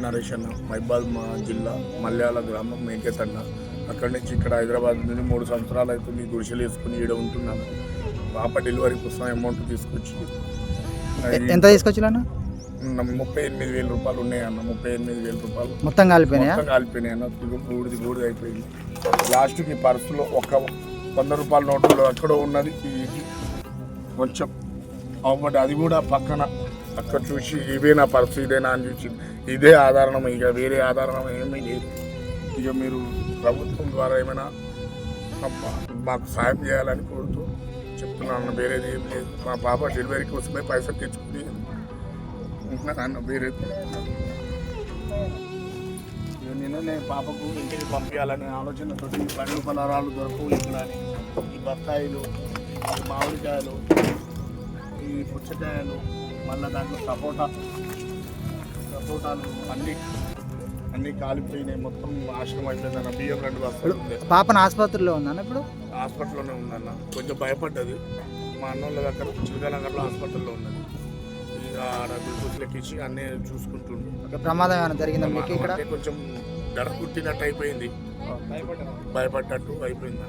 నరేష్ అన్న, మైబాద్ జిల్లా మల్యాల గ్రామం మేకేతన్న. అక్కడి నుంచి ఇక్కడ హైదరాబాద్ నుండి 3 సంవత్సరాలు అవుతుంది గుడిసెలు వేసుకుని ఈడ ఉంటున్నాను. పాప డెలివరీ కోసం అమౌంట్ తీసుకొచ్చి ఎంత తీసుకొచ్చినా 38,000 రూపాయలు ఉన్నాయన్న. 38,000 రూపాయలు మొత్తం కాలిపోయినాయి అన్న. బూడిది అయిపోయింది. లాస్ట్కి పర్సులో ఒక 100 రూపాయల నోటులో ఎక్కడో ఉన్నది ఇది కొంచెం అవ్వబడి, అది కూడా పక్కన అక్కడ చూసి ఇవే నా పర్సు ఇదేనా అని చూసి ఇదే ఆధారం, ఇక వేరే ఆధారం ఏమీ లేదు. ఇక మీరు ప్రభుత్వం ద్వారా ఏమైనా మాకు సాయం చేయాలని కోరుతూ చెప్తున్నాను. వేరేది ఏం లేదు. మా పాప డెలివరీ కోసమే పైసలు తెచ్చుకుని ఉంటున్నాను. వేరేది నిన్ననే పాపకు ఇంటికి పంపించాలనే ఆలోచనతో ఈ పండ్లు పలారాలు దొరకవు ఇక్కడ, ఈ బత్తాయిలు, ఈ మామిడికాయలు, ఈ పుచ్చకాయలు, మళ్ళీ దాంట్లో సపోటాలు అన్నీ కాలిపోయినాయి. మొత్తం నాశనం అయిపోయిందన్న. బియ్యం 2 బస్తాలు. పాపను ఆసుపత్రిలో ఉందన్న ఇప్పుడు? హాస్పిటల్లోనే ఉందన్న. కొంచెం భయపడ్డది. మా అన్నోళ్ళ దగ్గర చిలకనగర్లో హాస్పిటల్లో ఉన్నది. ఇక ఆడ గ్లూకోజ్ లెక్కించి అన్నీ చూసుకుంటుండు. ప్రమాదం ఏమైనా జరిగిందా మీకు ఇక్కడ? కొంచెం దడ కుట్టినట్టు అయిపోయింది, భయపడ్డట్టు అయిపోయింది.